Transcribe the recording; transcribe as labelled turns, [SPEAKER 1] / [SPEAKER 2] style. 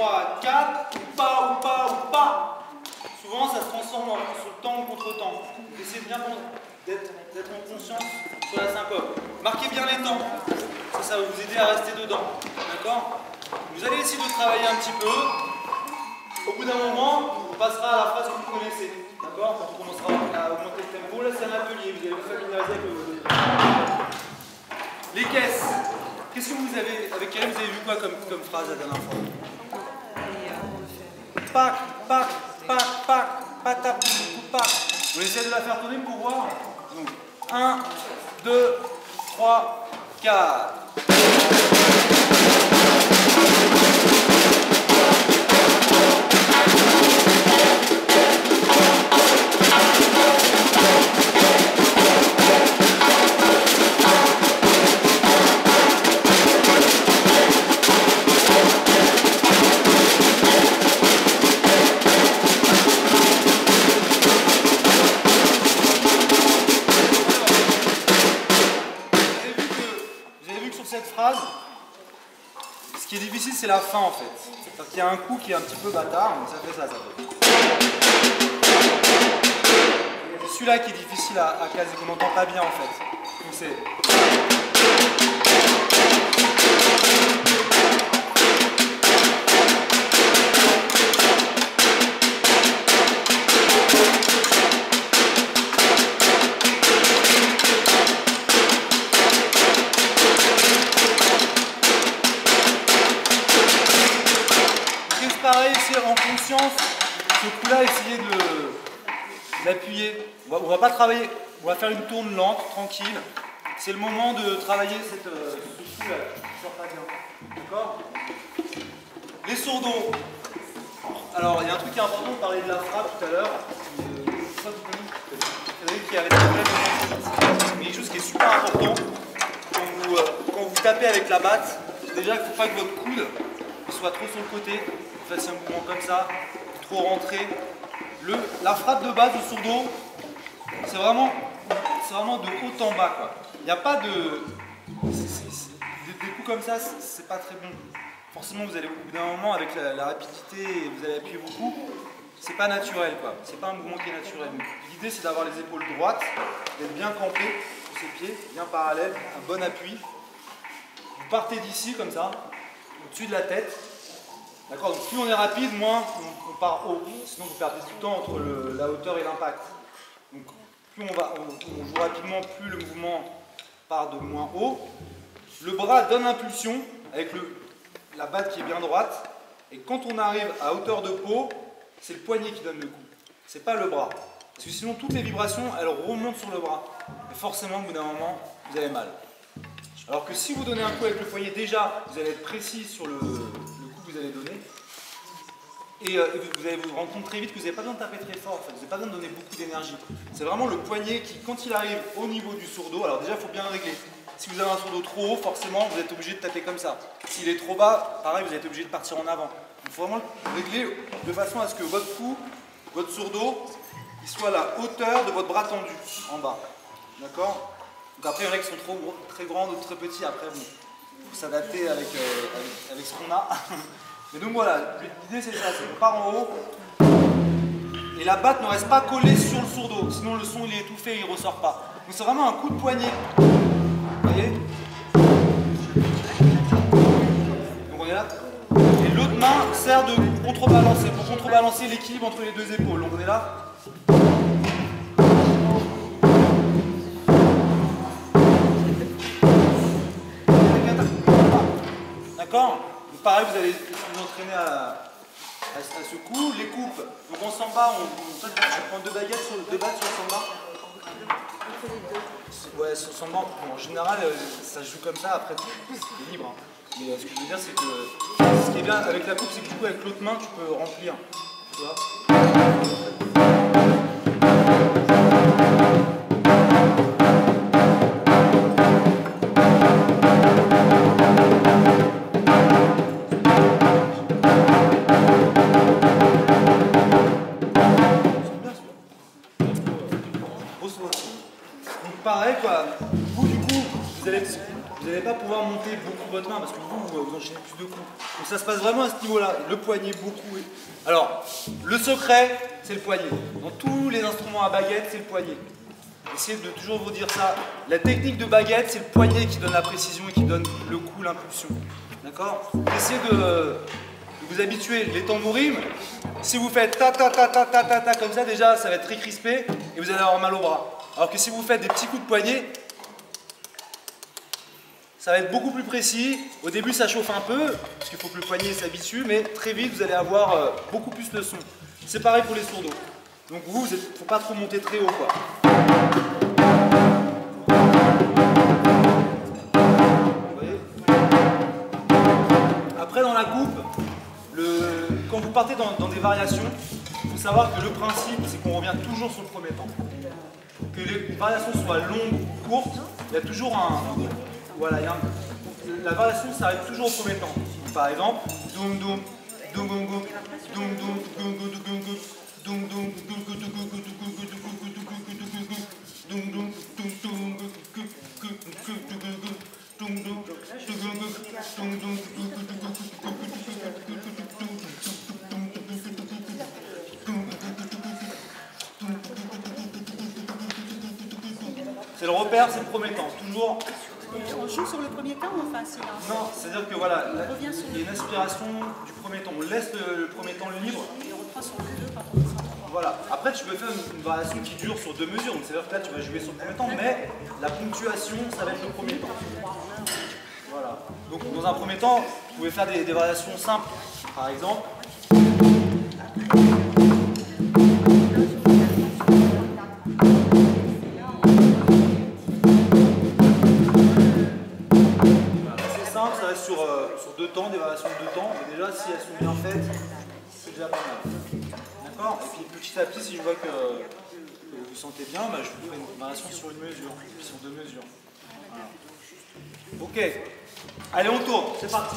[SPEAKER 1] 3, 4, ou pas. Souvent, ça se transforme sur le temps ou contre-temps. Essayez de bien d'être en conscience sur la syncope. Marquez bien les temps. Ça va vous aider à rester dedans. D'accord? Vous allez essayer de travailler un petit peu. Au bout d'un moment, on passera à la phrase que vous connaissez. D'accord? Quand on commencera à augmenter le tempo, là c'est un atelier. Vous allez vous familiariser avec les caisses. Qu'est-ce que vous avez, avec quelle vous avez vu quoi comme phrase la dernière fois? Pac, pac, pac, pac, patap, pac. Vous essayez de la faire tourner pour voir. Donc, 1, 2, 3, 4. Ce qui est difficile, c'est la fin en fait. Parce qu'il y a un coup qui est un petit peu bâtard, donc ça fait ça. C'est celui-là qui est difficile à caser, qu'on n'entend pas bien en fait. Donc c'est. Pareil, c'est en conscience, ce coup-là, essayez de l'appuyer. On va pas travailler, on va faire une tourne lente, tranquille. C'est le moment de travailler ce coup-là, qui sort pas bien. D'accord? Les sourds-dos. Alors, il y a un truc qui est important, on parlait de la frappe tout à l'heure. Vous savez qu'il y a mais quelque chose qui est super important quand vous tapez avec la batte. Déjà, il ne faut pas que votre coude soit trop sur le côté. Vous faites un mouvement comme ça, trop rentré. La frappe de base du sourd-dos, c'est vraiment de haut en bas, quoi. Il n'y a pas de. Des coups comme ça, c'est pas très bon. Forcément, vous allez au bout d'un moment, avec la rapidité, vous allez appuyer vos coups. C'est pas naturel, quoi. C'est pas un mouvement qui est naturel. L'idée, c'est d'avoir les épaules droites, d'être bien campé sur ses pieds, bien parallèle, un bon appui. Vous partez d'ici, comme ça, au-dessus de la tête. D'accord, donc plus on est rapide, moins on part haut. Sinon vous perdez tout le temps entre la hauteur et l'impact. Donc plus on joue rapidement, plus le mouvement part de moins haut. Le bras donne l'impulsion avec la batte qui est bien droite. Et quand on arrive à hauteur de peau, c'est le poignet qui donne le coup. C'est pas le bras. Parce que sinon toutes les vibrations, elles remontent sur le bras. Et forcément, au bout d'un moment, vous avez mal. Alors que si vous donnez un coup avec le poignet, déjà, vous allez être précis sur le vous allez donner et vous allez vous rendre compte très vite que vous n'avez pas besoin de taper très fort en fait, vous n'avez pas besoin de donner beaucoup d'énergie. C'est vraiment le poignet qui, quand il arrive au niveau du sourd-dos, alors déjà il faut bien régler. Si vous avez un sourd-dos trop haut, forcément vous êtes obligé de taper comme ça. S'il est trop bas, pareil, vous êtes obligé de partir en avant. Il faut vraiment régler de façon à ce que votre cou, votre sourd-dos, il soit à la hauteur de votre bras tendu en bas. D'accord? Donc après il y en a qui sont très grands, d'autres très petits, après bon, faut s'adapter avec ce qu'on a. Mais donc voilà, l'idée c'est ça, c'est qu'on part en haut et la batte ne reste pas collée sur le sourd-dos, sinon le son il est étouffé et il ne ressort pas. Donc c'est vraiment un coup de poignet. Vous voyez? Donc on est là. Et l'autre main sert de contrebalancer, pour contrebalancer l'équilibre entre les deux épaules. Donc on est là. D'accord? Pareil, vous allez vous entraîner à ce coup. Les coupes, donc en samba, on prend deux baguettes sur le samba. Ouais, sur samba, en général, ça se joue comme ça, après c'est libre. Hein. Mais ce que je veux dire, c'est que ce qui est bien avec la coupe, c'est que du coup, avec l'autre main, tu peux remplir. Tu vois? Pareil quoi, vous du coup, vous n'allez pas pouvoir monter beaucoup votre main parce que vous enchaînez plus de coups. Donc ça se passe vraiment à ce niveau-là. Le poignet, beaucoup. Alors, le secret, c'est le poignet. Dans tous les instruments à baguette, c'est le poignet. Essayez de toujours vous dire ça. La technique de baguette, c'est le poignet qui donne la précision et qui donne le coup, l'impulsion. D'accord? Essayez de vous habituer. Les tambourines, si vous faites ta ta ta ta ta ta ta comme ça, déjà, ça va être très crispé et vous allez avoir mal au bras. Alors que si vous faites des petits coups de poignet, ça va être beaucoup plus précis. Au début, ça chauffe un peu, parce qu'il faut que le poignet s'habitue, mais très vite, vous allez avoir beaucoup plus de son. C'est pareil pour les sourds. Donc vous, il ne faut pas trop monter très haut, quoi. Vous voyez ? Après, dans la coupe, quand vous partez dans des variations, il faut savoir que le principe, c'est qu'on revient toujours sur le premier temps. Que les variations soient longues ou courtes, il y a toujours un... Voilà, la variation s'arrête toujours au premier temps. Par exemple, doum doum, doum doum doum, doum doum doum doum doum doum doum c'est le repère, c'est le premier temps, toujours.
[SPEAKER 2] On joue sur le premier temps ou enfin silence?
[SPEAKER 1] Non, c'est-à-dire que voilà, il y a une inspiration du premier temps. On laisse le premier temps libre.
[SPEAKER 2] Et on reprend sur le 2 quand on descend.
[SPEAKER 1] Voilà. Après, tu peux faire une variation qui dure sur 2 mesures. Donc, c'est-à-dire que là, tu vas jouer sur le premier temps, mais la ponctuation, ça va être le premier temps. Voilà. Donc, dans un premier temps, vous pouvez faire des variations simples. Par exemple. Ça reste sur 2 temps, des variations de 2 temps, mais déjà si elles sont bien faites, c'est déjà pas mal. D'accord? Et puis petit à petit, si je vois que vous vous sentez bien, bah, je vous ferai une variation sur une mesure, puis sur 2 mesures. Voilà. Ok, allez on tourne, c'est parti.